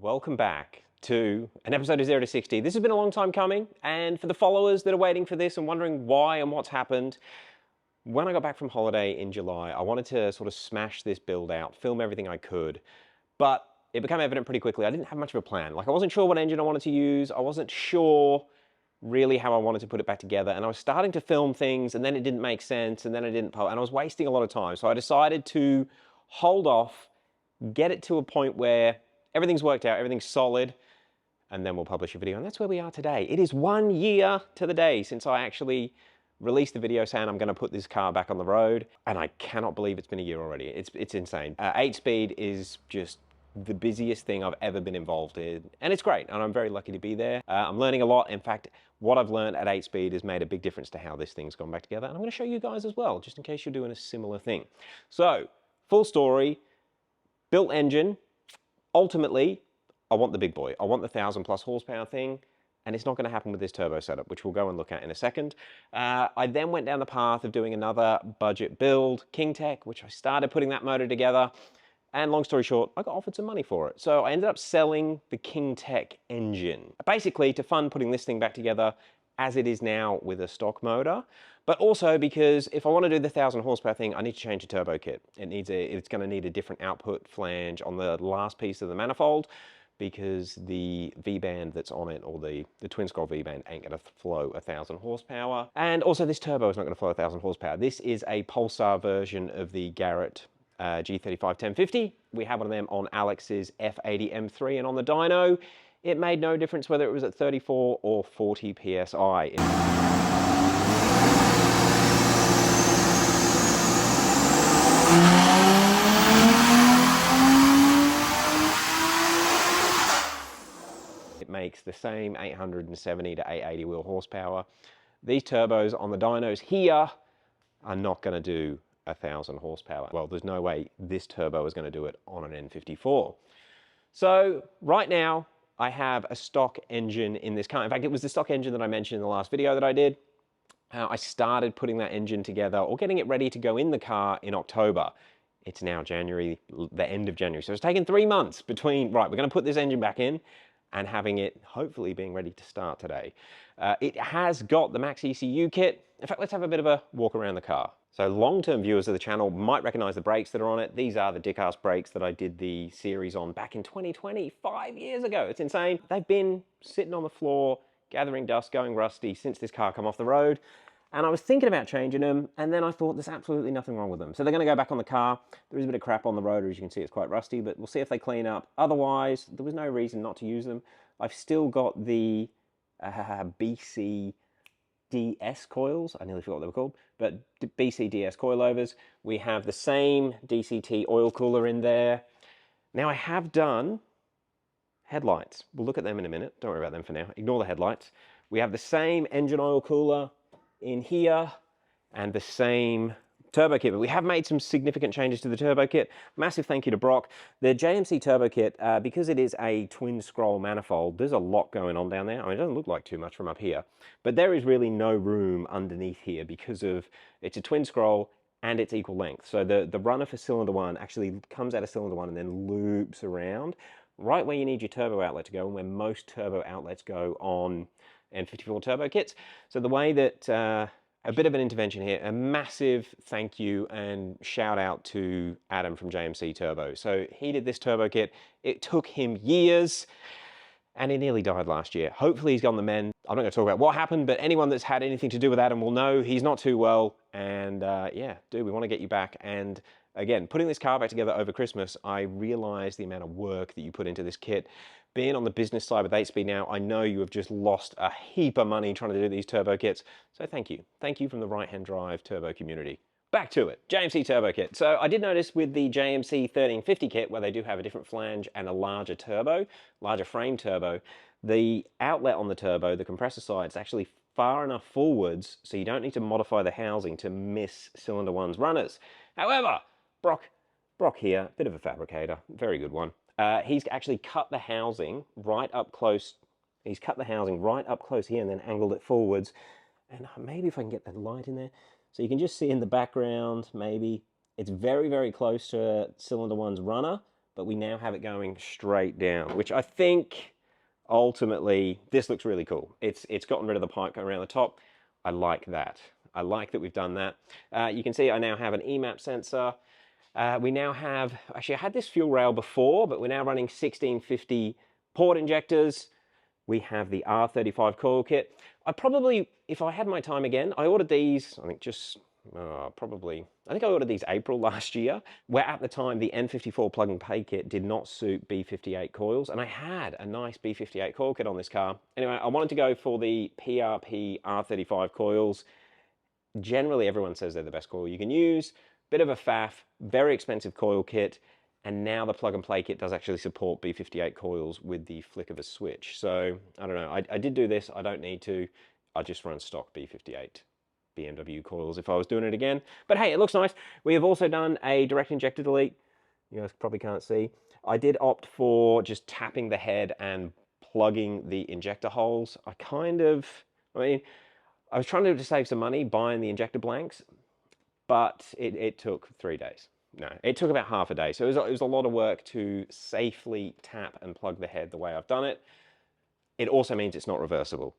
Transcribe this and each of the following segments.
Welcome back to an episode of 0 to 60. This has been a long time coming, and for the followers that are waiting for this and wondering why and what's happened, when I got back from holiday in July, I wanted to sort of smash this build out, film everything I could, but it became evident pretty quickly I didn't have much of a plan. Like, I wasn't sure what engine I wanted to use, I wasn't sure really how I wanted to put it back together, and I was starting to film things, and then it didn't make sense, and then I didn't, and I was wasting a lot of time. So I decided to hold off, get it to a point where everything's worked out, everything's solid, and then we'll publish a video. And that's where we are today. It is 1 year to the day since I actually released the video saying I'm going to put this car back on the road, and I cannot believe it's been a year already. It's insane. 8-speed is just the busiest thing I've ever been involved in, and it's great, and I'm very lucky to be there. I'm learning a lot. In fact, what I've learned at 8-speed has made a big difference to how this thing's gone back together, and I'm going to show you guys as well, just in case you're doing a similar thing. So, full story, built engine. Ultimately, I want the big boy. I want the 1,000+ horsepower thing, and it's not going to happen with this turbo setup, which we'll go and look at in a second. I then went down the path of doing another budget build, King Tech, which I started putting that motor together, and long story short, I got offered some money for it. So I ended up selling the King Tech engine, basically to fund putting this thing back together as it is now with a stock motor, but also because if I want to do the 1,000 horsepower thing, I need to change the turbo kit. It's going to need a different output flange on the last piece of the manifold, because the V-band that's on it, or the twin scroll V-band, ain't going to flow 1,000 horsepower. And also this turbo is not going to flow 1,000 horsepower. This is a Pulsar version of the Garrett G35 1050. We have one of them on Alex's F80 M3, and on the dyno, it made no difference whether it was at 34 or 40 PSI. It makes the same 870 to 880 wheel horsepower. These turbos on the dynos here are not going to do 1,000 horsepower. Well, there's no way this turbo is going to do it on an N54. So right now, I have a stock engine in this car. In fact, it was the stock engine that I mentioned in the last video that I did. I started putting that engine together, or getting it ready to go in the car, in October. It's now January, the end of January. So it's taken 3 months between, right, we're going to put this engine back in, and having it hopefully being ready to start today. It has got the Maxxecu kit. In fact, let's have a bit of a walk around the car. So long-term viewers of the channel might recognize the brakes that are on it. These are the dick-ass brakes that I did the series on back in 2020, 5 years ago. It's insane. They've been sitting on the floor, gathering dust, going rusty since this car come off the road. And I was thinking about changing them, and then I thought there's absolutely nothing wrong with them. So they're gonna go back on the car. There is a bit of crap on the rotor, as you can see, it's quite rusty, but we'll see if they clean up. Otherwise, there was no reason not to use them. I've still got the BC DS coils, I nearly forgot what they were called, but BC DS coilovers. We have the same DCT oil cooler in there. Now I have done headlights. We'll look at them in a minute. Don't worry about them for now. Ignore the headlights. We have the same engine oil cooler in here and the same turbo kit, but we have made some significant changes to the turbo kit. Massive thank you to Brock. The JMC turbo kit, because it is a twin scroll manifold, there's a lot going on down there. I mean, it doesn't look like too much from up here, but there is really no room underneath here because of, it's a twin scroll and it's equal length. So the runner for cylinder one actually comes out of cylinder one and then loops around right where you need your turbo outlet to go, and where most turbo outlets go on N54 turbo kits. So the way that, a bit of an intervention here, a massive thank you and shout out to Adam from JMC Turbo. So he did this turbo kit. It took him years, and he nearly died last year. Hopefully he's gone the mend. I'm not going to talk about what happened, but anyone that's had anything to do with Adam will know he's not too well. And yeah, dude, we want to get you back. And again, putting this car back together over Christmas, I realized the amount of work that you put into this kit. Being on the business side with 8-speed now, I know you have just lost a heap of money trying to do these turbo kits. So thank you. Thank you from the right-hand drive turbo community. Back to it, JMC turbo kit. So I did notice with the JMC 1350 kit, where they do have a different flange and a larger turbo, larger frame turbo, the outlet on the turbo, the compressor side, is actually far enough forwards so you don't need to modify the housing to miss cylinder one's runners. However, Brock here, bit of a fabricator, very good one. He's actually cut the housing right up close. He's cut the housing right up close here and then angled it forwards. And maybe if I can get that light in there. So you can just see in the background, maybe, it's very, very close to cylinder one's runner, but we now have it going straight down, which I think ultimately this looks really cool. It's gotten rid of the pipe going around the top. I like that. I like that we've done that. You can see I now have an EMAP sensor. We now have, actually I had this fuel rail before, but we're now running 1650 port injectors. We have the R35 coil kit. I probably, if I had my time again, I ordered these, I think just I think I ordered these April last year, where at the time the N54 plug and play kit did not suit B58 coils, and I had a nice B58 coil kit on this car. Anyway, I wanted to go for the PRP R35 coils. Generally, everyone says they're the best coil you can use. Bit of a faff, very expensive coil kit, and now the plug and play kit does actually support B58 coils with the flick of a switch. So, I don't know, I did do this, I don't need to. I just run stock B58 BMW coils if I was doing it again. But hey, it looks nice. We have also done a direct injector delete. You guys probably can't see. I did opt for just tapping the head and plugging the injector holes. I mean, I was trying to save some money buying the injector blanks, but it took 3 days. No, it took about half a day. So it was a lot of work to safely tap and plug the head the way I've done it. It also means it's not reversible.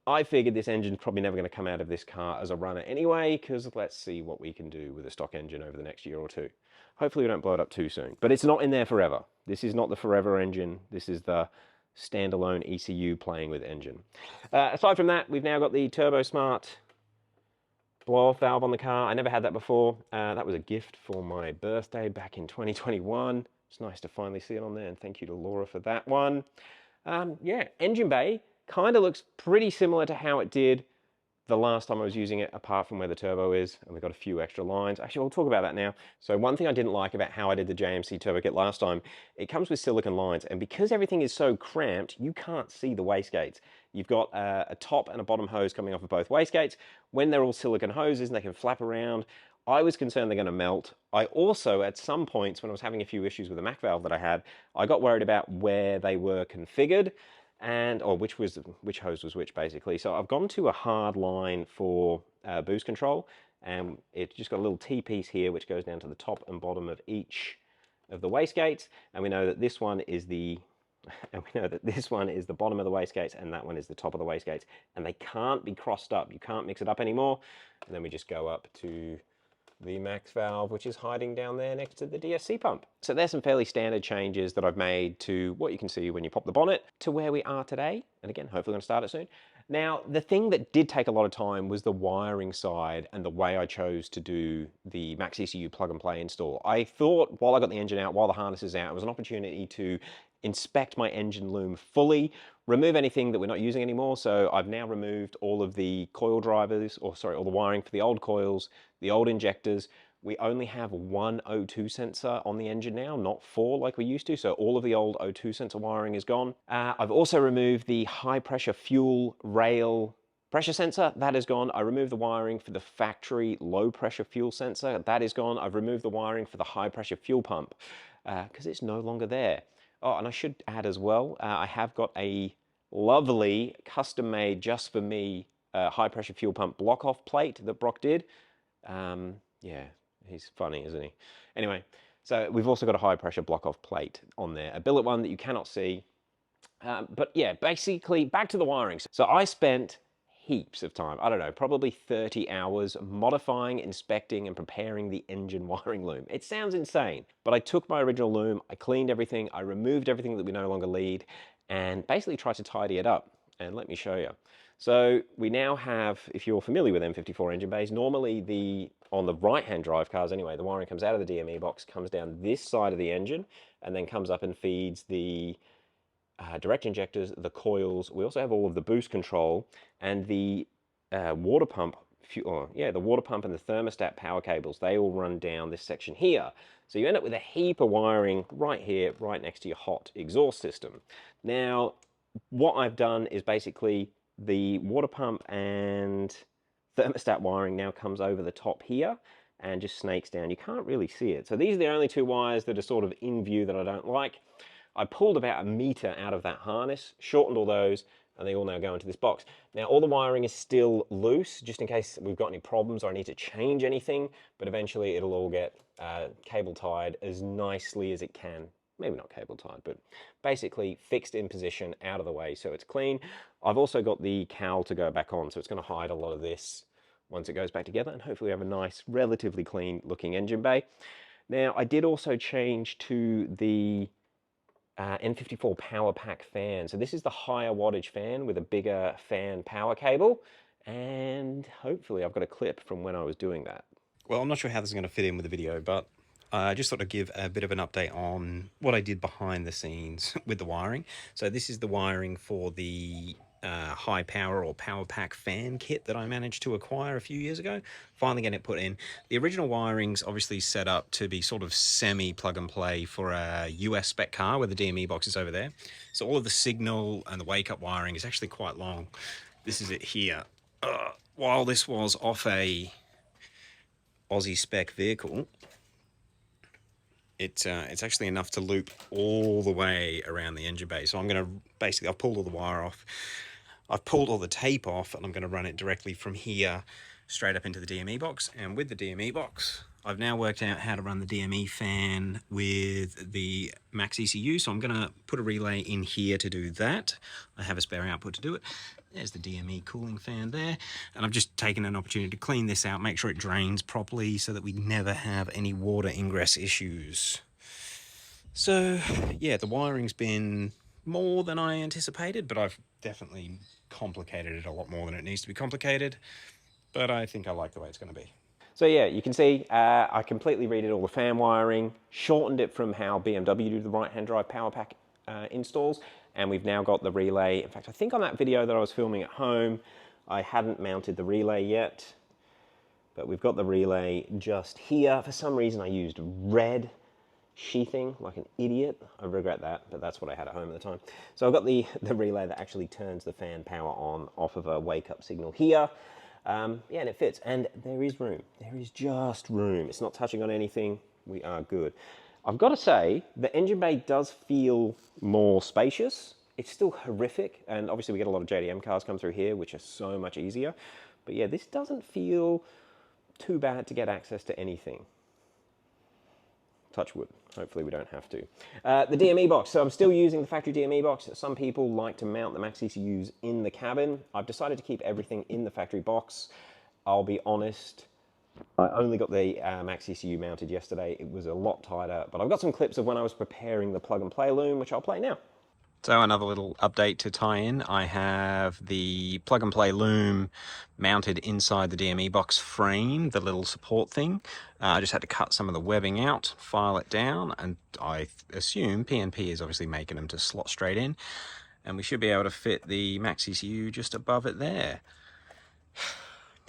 I figured this engine's probably never going to come out of this car as a runner anyway, because let's see what we can do with a stock engine over the next year or two. Hopefully we don't blow it up too soon. But it's not in there forever. This is not the forever engine. This is the standalone ECU playing with engine. Aside from that, we've now got the Turbo Smart blow-off valve on the car. I never had that before. That was a gift for my birthday back in 2021. It's nice to finally see it on there, and thank you to Laura for that one. Yeah, engine bay kind of looks pretty similar to how it did the last time I was using it, apart from where the turbo is, and we've got a few extra lines. Actually, we'll talk about that now. So one thing I didn't like about how I did the JMC turbo kit last time, it comes with silicon lines, and because everything is so cramped, you can't see the wastegates. You've got a top and a bottom hose coming off of both wastegates. When they're all silicon hoses and they can flap around, I was concerned they're going to melt. I also, at some points, when I was having a few issues with the Mac valve that I had, I got worried about where they were configured, or which hose was which, basically. So I've gone to a hard line for boost control, and it's just got a little T-piece here which goes down to the top and bottom of each of the wastegates, and we know that this one is the bottom of the wastegates, and that one is the top of the wastegates, and they can't be crossed up. You can't mix it up anymore. And then we just go up to the max valve, which is hiding down there next to the DSC pump. So there's some fairly standard changes that I've made to what you can see when you pop the bonnet to where we are today. And again, hopefully I'm going to start it soon. Now, the thing that did take a lot of time was the wiring side and the way I chose to do the Maxxecu plug and play install. I thought while I got the engine out, while the harness is out, it was an opportunity to inspect my engine loom fully, remove anything that we're not using anymore. So I've now removed all of the coil drivers, all the wiring for the old coils, the old injectors. We only have one O2 sensor on the engine now, not 4 like we used to. So all of the old O2 sensor wiring is gone. I've also removed the high pressure fuel rail pressure sensor, that is gone. I removed the wiring for the factory low pressure fuel sensor, that is gone. I've removed the wiring for the high pressure fuel pump because it's no longer there. Oh, and I should add as well, I have got a lovely custom made just for me high pressure fuel pump block off plate that Brock did. Yeah, he's funny, isn't he? Anyway, so we've also got a high pressure block off plate on there, a billet one that you cannot see. But yeah, basically back to the wiring. So I spent heaps of time, I don't know, probably 30 hours modifying, inspecting, and preparing the engine wiring loom. It sounds insane, but I took my original loom, I cleaned everything, I removed everything that we no longer need, and basically tried to tidy it up. And let me show you. So we now have, if you're familiar with N54 engine bays, normally on the right-hand drive cars anyway, the wiring comes out of the DME box, comes down this side of the engine, and then comes up and feeds the direct injectors, the coils. We also have all of the boost control and the water pump, the water pump and the thermostat power cables. They all run down this section here. So you end up with a heap of wiring right here, right next to your hot exhaust system. Now, what I've done is basically the water pump and thermostat wiring now comes over the top here and just snakes down. You can't really see it. So these are the only two wires that are sort of in view that I don't like. I pulled about 1 meter out of that harness, shortened all those, and they all now go into this box. Now, all the wiring is still loose, just in case we've got any problems or I need to change anything, but eventually it'll all get cable tied as nicely as it can maybe not cable tied, but basically fixed in position, out of the way, so it's clean. I've also got the cowl to go back on, so it's going to hide a lot of this once it goes back together, and hopefully we have a nice, relatively clean looking engine bay. Now, I did also change to the N54 power pack fan. So this is the higher wattage fan with a bigger fan power cable, and hopefully I've got a clip from when I was doing that. Well, I'm not sure how this is going to fit in with the video, but I just thought I'd give a bit of an update on what I did behind the scenes with the wiring. So this is the wiring for the high power or power pack fan kit that I managed to acquire a few years ago. Finally getting it put in. The original wiring's obviously set up to be sort of semi plug and play for a US spec car where the DME box is over there. So all of the signal and the wake up wiring is actually quite long. This is it here. While this was off a Aussie spec vehicle, it's actually enough to loop all the way around the engine bay. So I'm going to basically, I've pulled all the wire off, I've pulled all the tape off, and I'm going to run it directly from here straight up into the DME box. And with the DME box, I've now worked out how to run the DME fan with the Maxxecu. So I'm going to put a relay in here to do that. I have a spare output to do it. There's the DME cooling fan there. And I've just taken an opportunity to clean this out, make sure it drains properly so that we never have any water ingress issues. So yeah, the wiring's been more than I anticipated, but I've definitely complicated it a lot more than it needs to be complicated. But I think I like the way it's going to be. So yeah, you can see I completely redid all the fan wiring, shortened it from how BMW do the right-hand drive power pack installs, and we've now got the relay. In fact, I think on that video that I was filming at home, I hadn't mounted the relay yet, but we've got the relay just here. For some reason, I used red sheathing like an idiot. I regret that, but that's what I had at home at the time. So I've got the relay that actually turns the fan power on off of a wake-up signal here. Yeah, and it fits, and there is room. There is just room. It's not touching on anything. We are good. I've got to say, the engine bay does feel more spacious. It's still horrific, and obviously we get a lot of JDM cars come through here, which are so much easier. But yeah, this doesn't feel too bad to get access to anything. Touch wood. Hopefully we don't have to. The DME box. So I'm still using the factory DME box. Some people like to mount the Maxxecus in the cabin. I've decided to keep everything in the factory box. I'll be honest, I only got the Maxxecu mounted yesterday. It was a lot tighter, but I've got some clips of when I was preparing the plug and play loom, which I'll play now. So another little update to tie in, I have the plug and play loom mounted inside the DME box frame, the little support thing. I just had to cut some of the webbing out, file it down, and I assume PNP is obviously making them to slot straight in. And we should be able to fit the Maxxecu just above it there.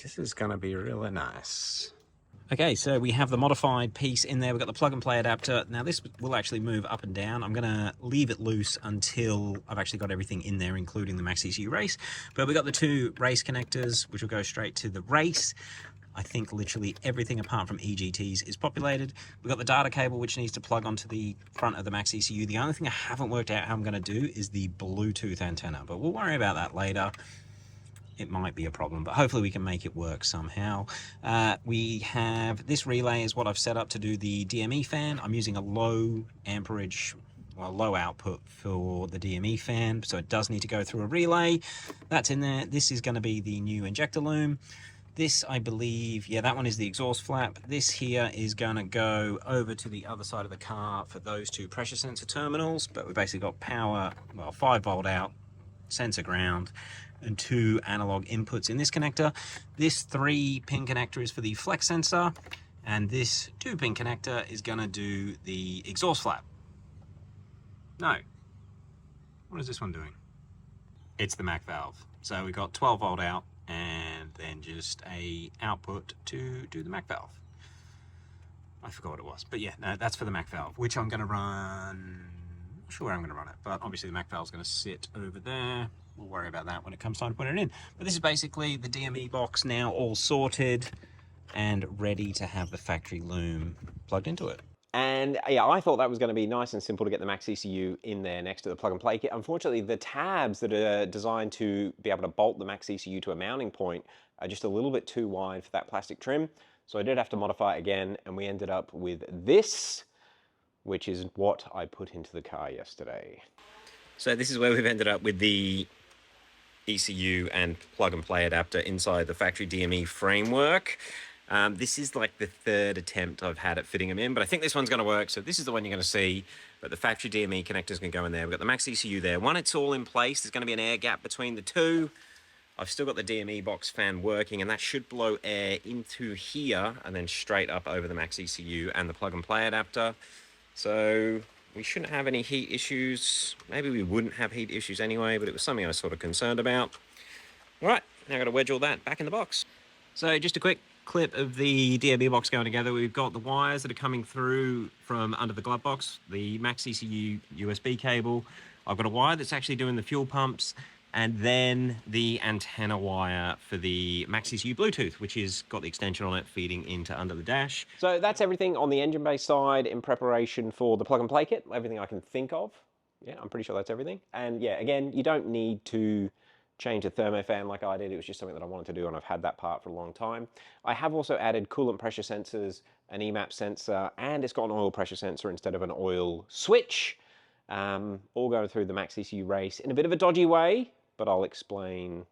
This is going to be really nice. Okay, so we have the modified piece in there. We've got the plug and play adapter. Now this will actually move up and down. I'm going to leave it loose until I've actually got everything in there, including the Maxxecu race. But we've got the two race connectors, which will go straight to the race. I think literally everything apart from EGTs is populated. We've got the data cable, which needs to plug onto the front of the Maxxecu. The only thing I haven't worked out how I'm going to do is the Bluetooth antenna, but we'll worry about that later. It might be a problem, but hopefully we can make it work somehow. We have this relay is what I've set up to do the DME fan. I'm using a low amperage, well, low output for the DME fan, so it does need to go through a relay. That's in there. This is going to be the new injector loom. This, I believe, yeah, that one is the exhaust flap. This here is going to go over to the other side of the car for those two pressure sensor terminals, but we've basically got power, well, 5-volt out, sensor ground, and 2 analog inputs in this connector. This 3-pin connector is for the flex sensor, and this 2-pin connector is going to do the exhaust flap. No. What is this one doing? It's the Mac valve. So we've got 12-volt out, and then just a output to do the Mac valve. I forgot what it was, but yeah, no, that's for the Mac valve, which I'm going to run. Not sure where I'm going to run it, but obviously the Mac valve is going to sit over there. We'll worry about that when it comes time to put it in. But this is basically the DME box now all sorted and ready to have the factory loom plugged into it. And yeah, I thought that was going to be nice and simple to get the Maxxecu in there next to the plug and play kit. Unfortunately, the tabs that are designed to be able to bolt the Maxxecu to a mounting point are just a little bit too wide for that plastic trim. So I did have to modify it again, and we ended up with this. which is what I put into the car yesterday. So this is where we've ended up with the ECU and plug-and-play adapter inside the factory DME framework. This is like the third attempt I've had at fitting them in, but I think this one's going to work. So this is the one you're going to see, but the factory DME connectors can go in there. We've got the Maxxecu there. One, it's all in place. There's going to be an air gap between the two. I've still got the DME box fan working, and that should blow air into here and then straight up over the Maxxecu and the plug-and-play adapter. So we shouldn't have any heat issues. Maybe we wouldn't have heat issues anyway, but it was something I was sort of concerned about. All right, now I've got to wedge all that back in the box. So just a quick clip of the DME box going together. We've got the wires that are coming through from under the glove box, the Maxxecu USB cable. I've got a wire that's actually doing the fuel pumps, and then the antenna wire for the Maxxecu Bluetooth, which has got the extension on it feeding into under the dash. So that's everything on the engine bay side in preparation for the plug and play kit, everything I can think of. Yeah, I'm pretty sure that's everything. And yeah, again, you don't need to change a thermofan like I did. It was just something that I wanted to do, and I've had that part for a long time. I have also added coolant pressure sensors, an EMAP sensor, and it's got an oil pressure sensor instead of an oil switch. All going through the Maxxecu race in a bit of a dodgy way, but I'll explain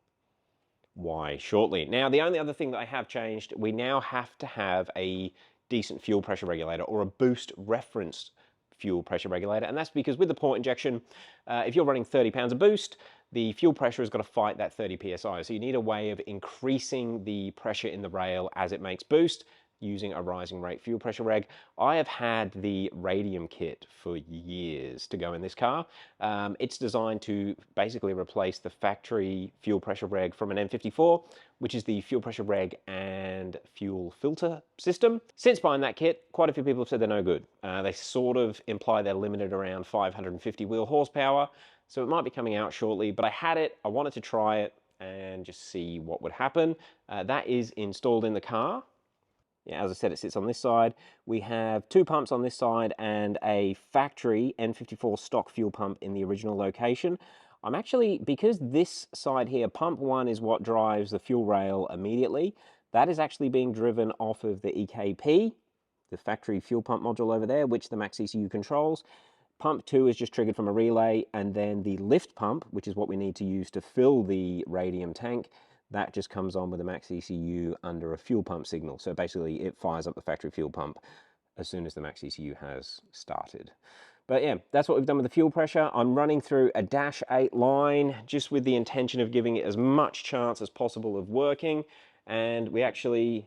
why shortly. Now, the only other thing that I have changed, we now have to have a decent fuel pressure regulator or a boost reference fuel pressure regulator, and that's because with the port injection, if you're running 30 pounds of boost, the fuel pressure has got to fight that 30 psi. So you need a way of increasing the pressure in the rail as it makes boost using a rising rate fuel pressure reg. I have had the Radium kit for years to go in this car. It's designed to basically replace the factory fuel pressure reg from an N54, which is the fuel pressure reg and fuel filter system. Since buying that kit, quite a few people have said they're no good. They sort of imply they're limited around 550 wheel horsepower, so it might be coming out shortly, but I had it, I wanted to try it and just see what would happen. That is installed in the car. Yeah, as I said, it sits on this side. We have two pumps on this side and a factory N54 stock fuel pump in the original location. I'm actually, because this side here, pump one is what drives the fuel rail immediately, that is actually being driven off of the EKP, the factory fuel pump module over there, which the Maxxecu controls. Pump two is just triggered from a relay, and then the lift pump, which is what we need to use to fill the radium tank, that just comes on with the Maxxecu under a fuel pump signal. So basically it fires up the factory fuel pump as soon as the Maxxecu has started. But yeah, that's what we've done with the fuel pressure. I'm running through a -8 line just with the intention of giving it as much chance as possible of working. And we actually,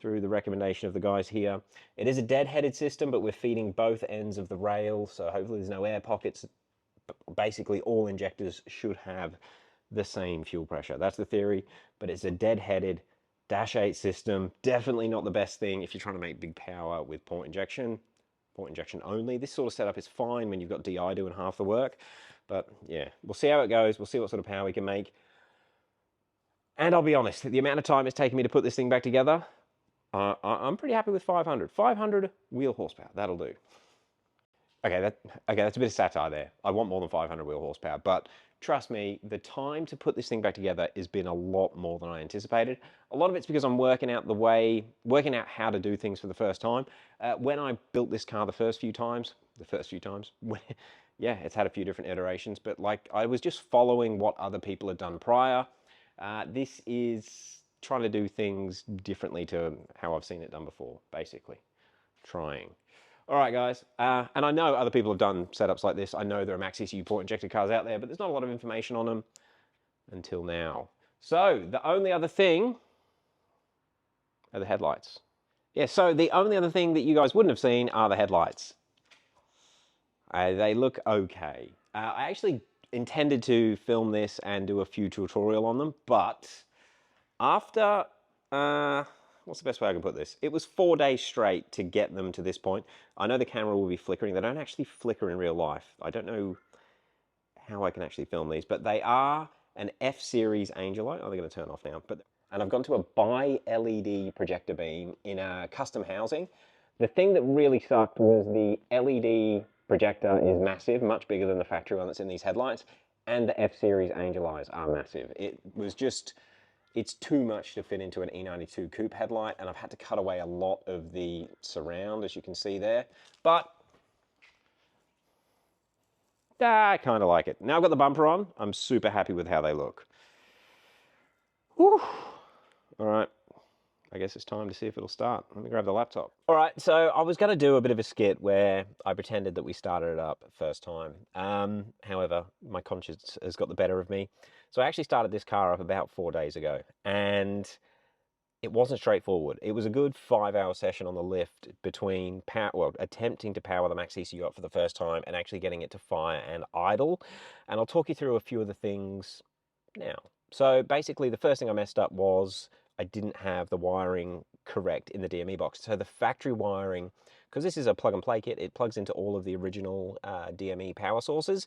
through the recommendation of the guys here, it is a dead-headed system, but we're feeding both ends of the rail, so hopefully there's no air pockets. Basically all injectors should have the same fuel pressure. That's the theory, but it's a dead-headed -8 system. Definitely not the best thing if you're trying to make big power with port injection only. This sort of setup is fine when you've got DI doing half the work, but yeah, we'll see how it goes. We'll see what sort of power we can make. And I'll be honest, the amount of time it's taken me to put this thing back together, I'm pretty happy with 500. 500 wheel horsepower, that'll do. Okay, that's a bit of satire there. I want more than 500 wheel horsepower, but trust me, the time to put this thing back together has been a lot more than I anticipated. A lot of it's because I'm working out how to do things for the first time. When I built this car the first few times, yeah, it's had a few different iterations, but like I was just following what other people had done prior. This is trying to do things differently to how I've seen it done before, basically. Trying. All right, guys, and I know other people have done setups like this. I know there are Maxxecu port injected cars out there, but there's not a lot of information on them until now. So the only other thing are the headlights. Yeah, so the only other thing that you guys wouldn't have seen are the headlights. They look okay. I actually intended to film this and do a few tutorial on them, but after... what's the best way I can put this? It was 4 days straight to get them to this point. I know the camera will be flickering. They don't actually flicker in real life. I don't know how I can actually film these, but they are an F-series angel light. Oh, they're going to turn off now. And I've gone to a bi-LED projector beam in a custom housing. The thing that really sucked was the LED projector is massive, much bigger than the factory one that's in these headlights, and the F-series angel eyes are massive. It was just... It's too much to fit into an E92 coupe headlight, and I've had to cut away a lot of the surround, as you can see there. But I kind of like it. Now I've got the bumper on, I'm super happy with how they look. Whew. All right, I guess it's time to see if it'll start. Let me grab the laptop. All right, so I was going to do a bit of a skit where I pretended that we started it up first time. However, my conscience has got the better of me. So I actually started this car up about 4 days ago, and it wasn't straightforward. It was a good 5-hour session on the lift between attempting to power the Maxxecu up for the first time and actually getting it to fire and idle. And I'll talk you through a few of the things now. So basically, the first thing I messed up was I didn't have the wiring correct in the DME box. So the factory wiring, because this is a plug and play kit, it plugs into all of the original DME power sources,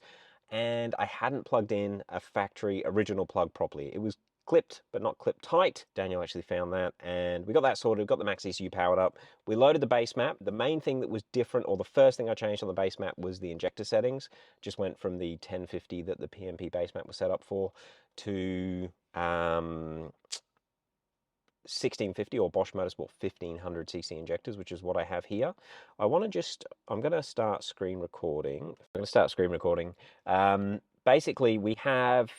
and I hadn't plugged in a factory original plug properly. It was clipped, but not clipped tight. Daniel actually found that, and we got that sorted. We got the Maxxecu powered up. We loaded the base map. The main thing that was different, or the first thing I changed on the base map, was the injector settings. Just went from the 1050 that the PMP base map was set up for to 1650 or Bosch Motorsport 1500cc injectors, which is what I have here. I'm going to start screen recording. Basically, we have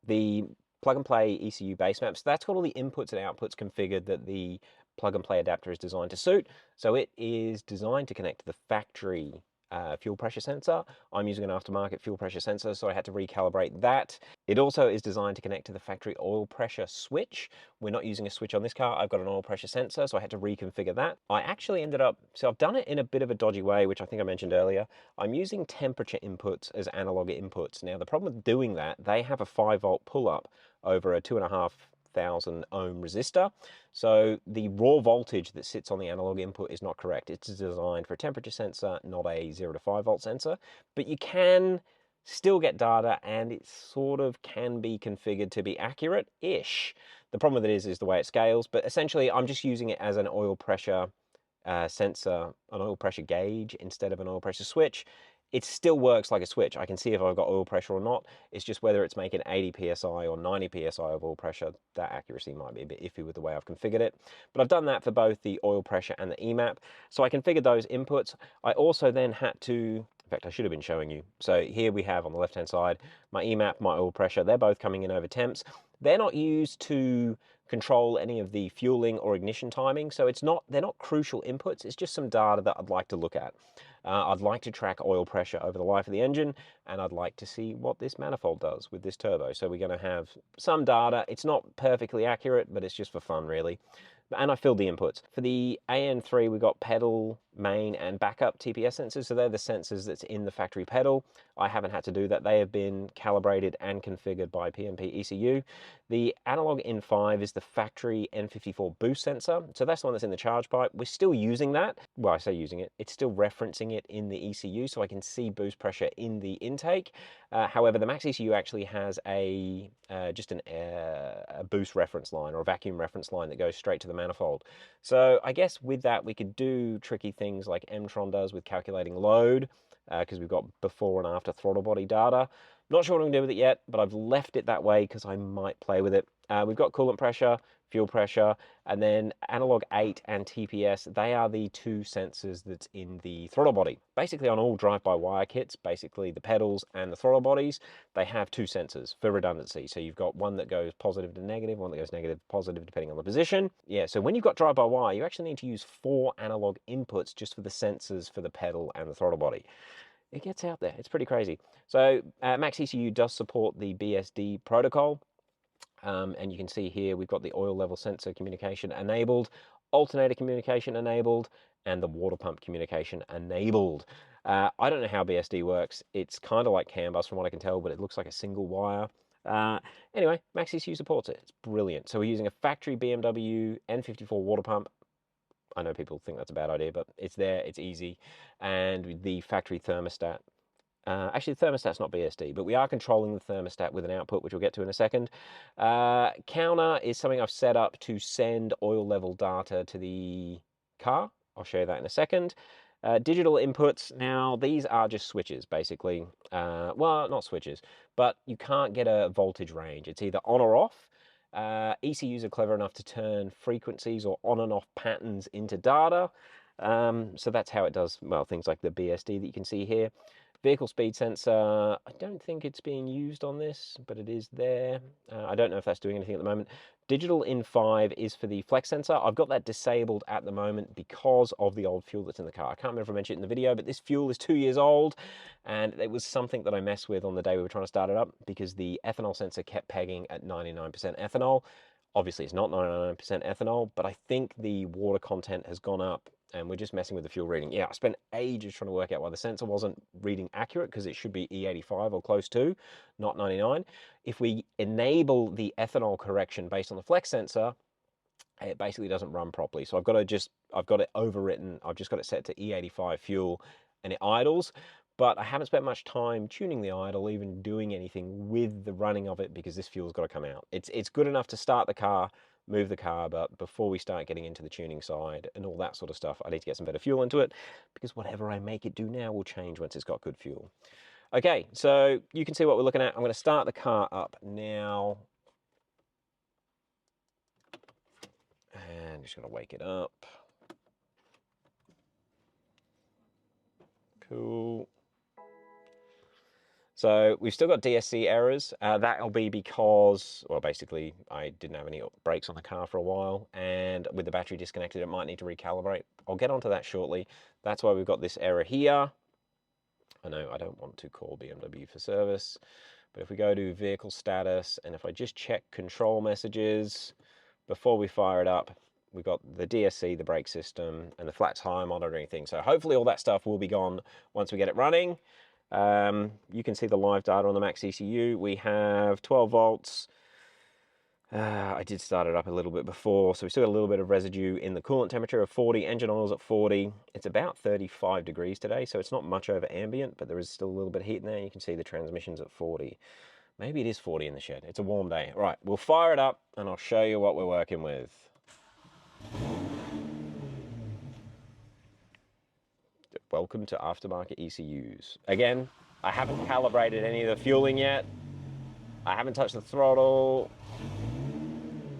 the plug and play ECU base maps. That's got all the inputs and outputs configured that the plug and play adapter is designed to suit. So it is designed to connect to the factory fuel pressure sensor. I'm using an aftermarket fuel pressure sensor, so I had to recalibrate that. It also is designed to connect to the factory oil pressure switch. We're not using a switch on this car. I've got an oil pressure sensor, so I had to reconfigure that. I actually ended up, so I've done it in a bit of a dodgy way, which I think I mentioned earlier. I'm using temperature inputs as analog inputs. Now, the problem with doing that, they have a 5-volt pull-up over a 2,500 ohm resistor. So the raw voltage that sits on the analog input is not correct. It's designed for a temperature sensor, not a 0 to 5 volt sensor, but you can still get data, and it sort of can be configured to be accurate-ish. The problem with it is the way it scales, but essentially I'm just using it as an oil pressure sensor, an oil pressure gauge instead of an oil pressure switch. It still works like a switch. I can see if I've got oil pressure or not. It's just whether it's making 80 psi or 90 psi of oil pressure, that accuracy might be a bit iffy with the way I've configured it. But I've done that for both the oil pressure and the EMAP. So I configured those inputs. I also then had to, in fact, I should have been showing you. So here we have on the left-hand side, my EMAP, my oil pressure. They're both coming in over temps. They're not used to control any of the fueling or ignition timing. So they're not crucial inputs. It's just some data that I'd like to look at. I'd like to track oil pressure over the life of the engine, and I'd like to see what this manifold does with this turbo. So we're going to have some data. It's not perfectly accurate, but it's just for fun, really. And I filled the inputs. For the AN3, we got pedal, main, and backup TPS sensors. So they're the sensors that's in the factory pedal. I haven't had to do that. They have been calibrated and configured by PMP ECU. The analog N5 is the factory N54 boost sensor. So that's the one that's in the charge pipe. We're still using that. Well, I say using it. It's still referencing it in the ECU, so I can see boost pressure in the intake. However, the Maxxecu actually has just a boost reference line or a vacuum reference line that goes straight to the manifold. So I guess with that, we could do tricky things like Mtron does with calculating load, because we've got before and after throttle body data. Not sure what I'm going to do with it yet, but I've left it that way because I might play with it. We've got coolant pressure, fuel pressure, and then analog 8 and TPS. They are the two sensors that's in the throttle body. Basically on all drive-by-wire kits, basically the pedals and the throttle bodies, they have two sensors for redundancy. So you've got one that goes positive to negative, one that goes negative to positive, depending on the position. Yeah, so when you've got drive-by-wire, you actually need to use 4 analog inputs just for the sensors for the pedal and the throttle body. It gets out there. It's pretty crazy. So Maxxecu does support the BSD protocol. And you can see here we've got the oil level sensor communication enabled, alternator communication enabled, and the water pump communication enabled. I don't know how BSD works. It's kind of like canbus from what I can tell, but it looks like a single wire. Anyway, Maxxecu supports it. It's brilliant. So we're using a factory BMW N54 water pump. I know people think that's a bad idea, but it's there, it's easy. And the factory thermostat. Actually, the thermostat's not BSD, but we are controlling the thermostat with an output, which we'll get to in a second. Counter is something I've set up to send oil level data to the car. I'll show you that in a second. Digital inputs, now these are just switches, basically. Well, not switches, but you can't get a voltage range. It's either on or off. ECUs are clever enough to turn frequencies or on and off patterns into data. So that's how it does, well, things like the BSD that you can see here. Vehicle speed sensor, I don't think it's being used on this, but it is there. I don't know if that's doing anything at the moment. Digital N5 is for the flex sensor. I've got that disabled at the moment because of the old fuel that's in the car. I can't remember if I mentioned it in the video, but this fuel is 2 years old, and it was something that I messed with on the day we were trying to start it up because the ethanol sensor kept pegging at 99% ethanol. Obviously, it's not 99% ethanol, but I think the water content has gone up and we're just messing with the fuel reading. Yeah, I spent ages trying to work out why the sensor wasn't reading accurate because it should be E85 or close to, not 99. If we enable the ethanol correction based on the flex sensor, it basically doesn't run properly. So I've got it overwritten. I've just got it set to E85 fuel and it idles. But I haven't spent much time tuning the idle, even doing anything with the running of it because this fuel's got to come out. It's good enough to start the car, move the car, but before we start getting into the tuning side and all that sort of stuff, I need to get some better fuel into it because whatever I make it do now will change once it's got good fuel. Okay, so you can see what we're looking at. I'm going to start the car up now. And just going to wake it up. Cool. So we've still got DSC errors. That'll be because, well, basically I didn't have any brakes on the car for a while, and with the battery disconnected, it might need to recalibrate. I'll get onto that shortly. That's why we've got this error here. I know I don't want to call BMW for service, but if we go to vehicle status, and if I just check control messages before we fire it up, we've got the DSC, the brake system, and the flat tire monitoring thing. So hopefully all that stuff will be gone once we get it running. You can see the live data on the Maxxecu. We have 12 volts. I did start it up a little bit before, so we still got a little bit of residue in the coolant temperature of 40. Engine oil's at 40. It's about 35 degrees today, so it's not much over ambient, but there is still a little bit of heat in there. You can see the transmission's at 40. Maybe it is 40 in the shed. It's a warm day. Right, we'll fire it up, and I'll show you what we're working with. Welcome to aftermarket ECUs. Again, I haven't calibrated any of the fueling yet. I haven't touched the throttle.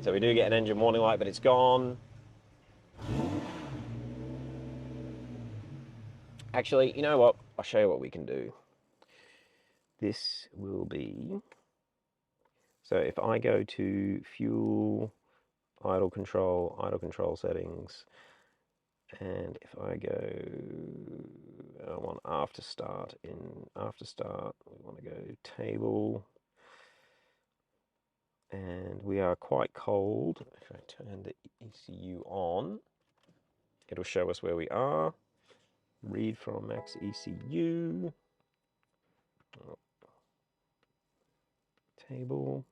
So we do get an engine warning light, but it's gone. Actually, you know what? I'll show you what we can do. This will be, so if I go to fuel, idle control settings, and if I go, I want after start, we want to go table, and we are quite cold. If I turn the ECU on, it'll show us where we are. Read from Maxxecu. Table.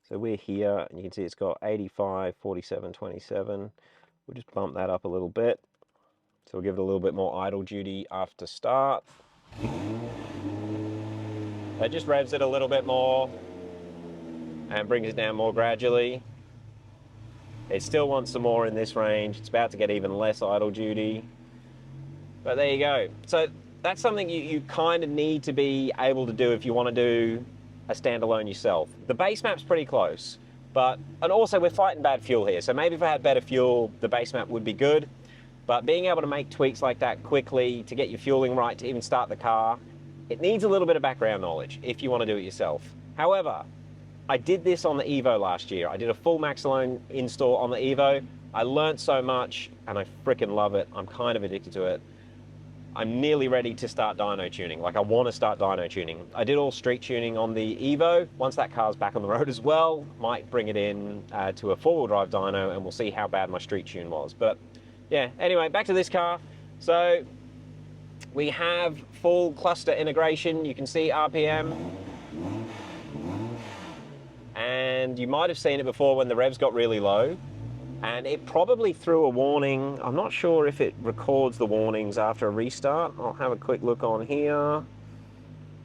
So we're here, and you can see it's got 85, 47, 27. We'll just bump that up a little bit. So we'll give it a little bit more idle duty after start. That just revs it a little bit more and brings it down more gradually. It still wants some more in this range. It's about to get even less idle duty. But there you go. So that's something you kind of need to be able to do if you want to do a standalone yourself. The base map's pretty close, and also we're fighting bad fuel here. So maybe if I had better fuel, the base map would be good. But being able to make tweaks like that quickly to get your fueling right, to even start the car, it needs a little bit of background knowledge if you want to do it yourself. However, I did this on the Evo last year. I did a full Maxxecu install on the Evo. I learned so much and I freaking love it. I'm kind of addicted to it. I'm nearly ready to start dyno tuning. Like, I want to start dyno tuning. I did all street tuning on the Evo. Once that car's back on the road as well, might bring it in to a four-wheel drive dyno, and we'll see how bad my street tune was. But yeah, anyway, back to this car. So we have full cluster integration. You can see RPM. And you might have seen it before when the revs got really low. And it probably threw a warning. I'm not sure if it records the warnings after a restart. I'll have a quick look on here.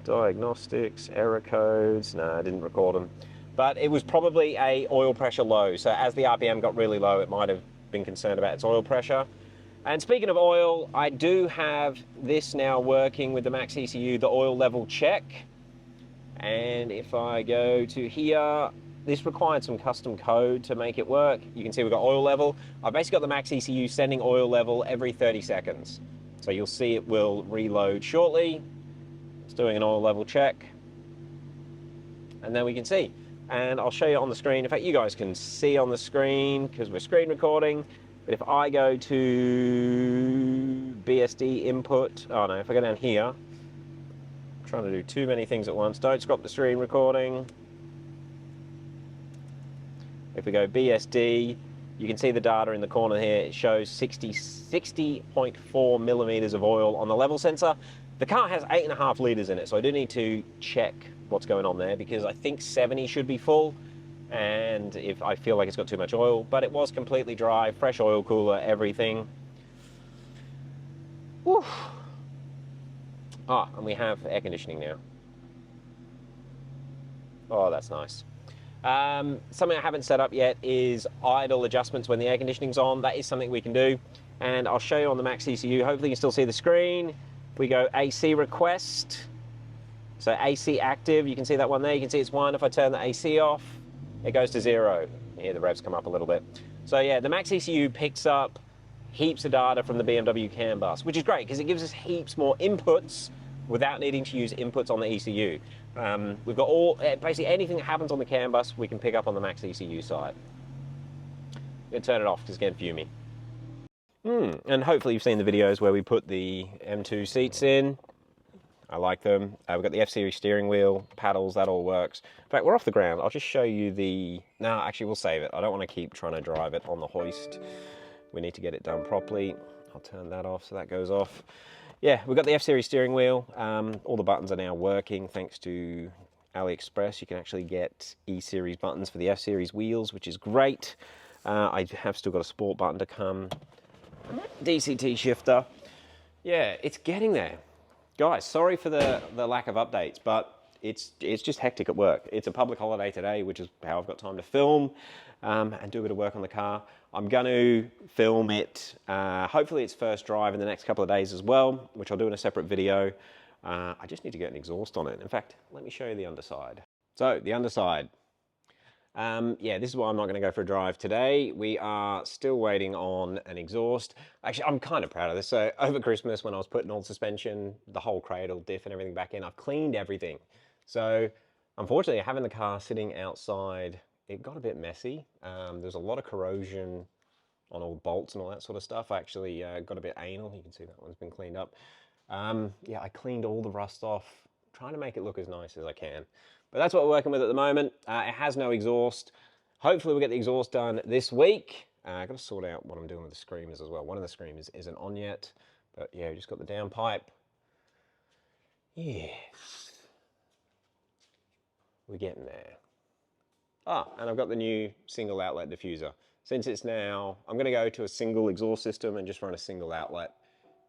Diagnostics, error codes. No, I didn't record them. But it was probably a oil pressure low. So as the RPM got really low, it might have been concerned about its oil pressure. And speaking of oil, I do have this now working with the Maxxecu, the oil level check. And if I go to here, this required some custom code to make it work. You can see we've got oil level. I've basically got the Maxxecu sending oil level every 30 seconds. So you'll see it will reload shortly. doing an oil level check. And then we can see. And I'll show you on the screen. In fact, you guys can see on the screen because we're screen recording. But if I go to BSD input, oh no, if I go down here, I'm trying to do too many things at once. Don't stop the screen recording. If we go BSD, you can see the data in the corner here. It shows 60.4 millimeters of oil on the level sensor. The car has 8.5 liters in it, so I do need to check what's going on there because I think 70 should be full, and if I feel like it's got too much oil, but it was completely dry, fresh oil cooler, everything. Whew. Ah, and we have air conditioning now. Oh, that's nice. Something I haven't set up yet is idle adjustments when the air conditioning's on. That is something we can do, and I'll show you on the Maxxecu. Hopefully you can still see the screen. We go AC request. So AC active, you can see that one there. You can see it's 1. If I turn the AC off, it goes to 0. You hear the revs come up a little bit. So yeah, the Maxxecu picks up heaps of data from the BMW CAN bus, which is great because it gives us heaps more inputs without needing to use inputs on the ECU. We've got basically anything that happens on the CAN bus, we can pick up on the Maxxecu side. I'm gonna turn it off because it's getting fumey. And hopefully you've seen the videos where we put the M2 seats in. I like them. We've got the F-Series steering wheel, paddles, that all works. In fact, we're off the ground. I'll just show you the... No, actually, we'll save it. I don't want to keep trying to drive it on the hoist. We need to get it done properly. I'll turn that off so that goes off. Yeah, we've got the F-Series steering wheel. All the buttons are now working thanks to AliExpress. You can actually get E-Series buttons for the F-Series wheels, which is great. I have still got a sport button to come. DCT shifter. Yeah, it's getting there. Guys, sorry for the lack of updates, but it's just hectic at work. It's a public holiday today, which is how I've got time to film and do a bit of work on the car. I'm going to film it, hopefully its first drive in the next couple of days as well, which I'll do in a separate video. I just need to get an exhaust on it. In fact, let me show you the underside. So, the underside. Yeah, this is why I'm not going to go for a drive today. We are still waiting on an exhaust. Actually, I'm kind of proud of this. So over Christmas, when I was putting all the suspension, the whole cradle, diff and everything back in, I've cleaned everything. So unfortunately, having the car sitting outside, it got a bit messy. There's a lot of corrosion on all the bolts and all that sort of stuff. I actually got a bit anal. You can see that one's been cleaned up. Yeah, I cleaned all the rust off, trying to make it look as nice as I can. But that's what we're working with at the moment. It has no exhaust. Hopefully we'll get the exhaust done this week. I've got to sort out what I'm doing with the screamers as well. One of the screamers isn't on yet. But yeah, we just got the downpipe. Yes. We're getting there. Ah, and I've got the new single outlet diffuser. Since it's now, I'm going to go to a single exhaust system and just run a single outlet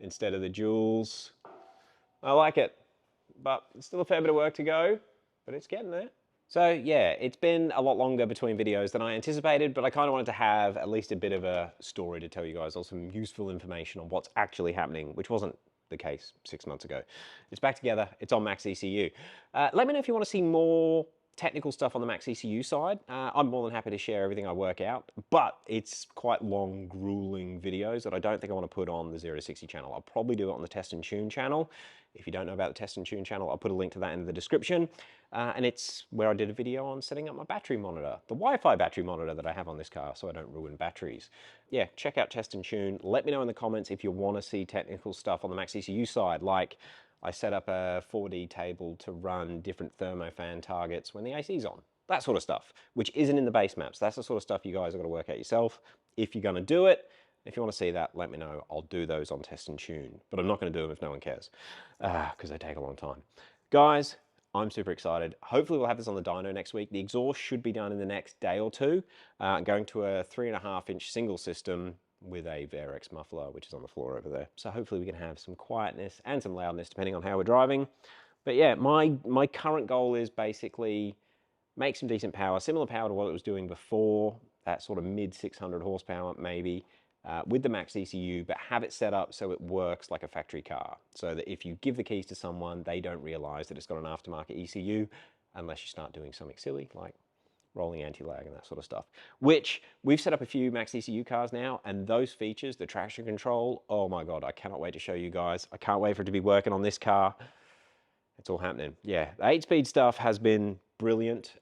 instead of the duals. I like it, but it's still a fair bit of work to go. But it's getting there. So yeah, it's been a lot longer between videos than I anticipated, but I kind of wanted to have at least a bit of a story to tell you guys, or some useful information on what's actually happening, which wasn't the case 6 months ago. It's back together, it's on Maxxecu. Let me know if you want to see more technical stuff on the Maxxecu side. I'm more than happy to share everything I work out, but it's quite long, grueling videos that I don't think I want to put on the ZeroTo60 channel. I'll probably do it on the Test and Tune channel. If you don't know about the Test and Tune channel, I'll put a link to that in the description. And it's where I did a video on setting up my battery monitor, the Wi-Fi battery monitor that I have on this car so I don't ruin batteries. Yeah, check out Test and Tune. Let me know in the comments if you want to see technical stuff on the Maxxecu side, like I set up a 4D table to run different thermofan targets when the AC's on. That sort of stuff, which isn't in the base maps. That's the sort of stuff you guys are going to work out yourself. If you're going to do it, if you want to see that, let me know. I'll do those on Test and Tune. But I'm not going to do them if no one cares, because they take a long time. Guys, I'm super excited. Hopefully we'll have this on the dyno next week. The exhaust should be done in the next day or two. Going to a 3.5-inch single system with a Verex muffler, which is on the floor over there. So hopefully we can have some quietness and some loudness depending on how we're driving. But yeah, my current goal is basically make some decent power, similar power to what it was doing before, that sort of mid 600 horsepower maybe, with the Maxxecu, but have it set up so it works like a factory car. So that if you give the keys to someone, they don't realize that it's got an aftermarket ECU unless you start doing something silly like rolling anti-lag and that sort of stuff, which we've set up a few Maxxecu cars now, and those features, the traction control, oh my God, I cannot wait to show you guys. I can't wait for it to be working on this car. it's all happening. Yeah, the 8-speed stuff has been brilliant.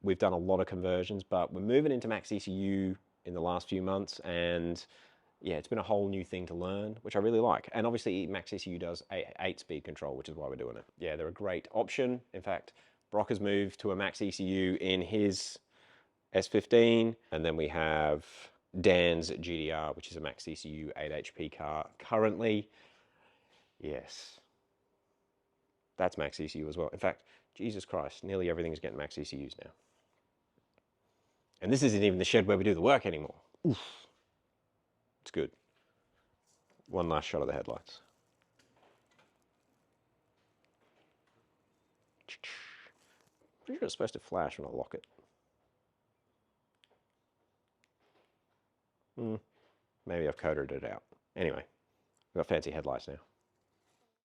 We've done a lot of conversions, but we're moving into Maxxecu in the last few months, and yeah, it's been a whole new thing to learn, which I really like. And obviously Maxxecu does 8-speed control, which is why we're doing it. Yeah, they're a great option. In fact, Brock has moved to a Maxxecu in his S15, and then we have Dan's GDR, which is a Maxxecu 8 HP car currently. Yes, that's Maxxecu as well. In fact, Jesus Christ, nearly everything's getting Maxxecus now. And this isn't even the shed where we do the work anymore. Oof. It's good. One last shot of the headlights. Pretty sure it's supposed to flash when I lock it. Maybe I've coded it out. Anyway, we've got fancy headlights now.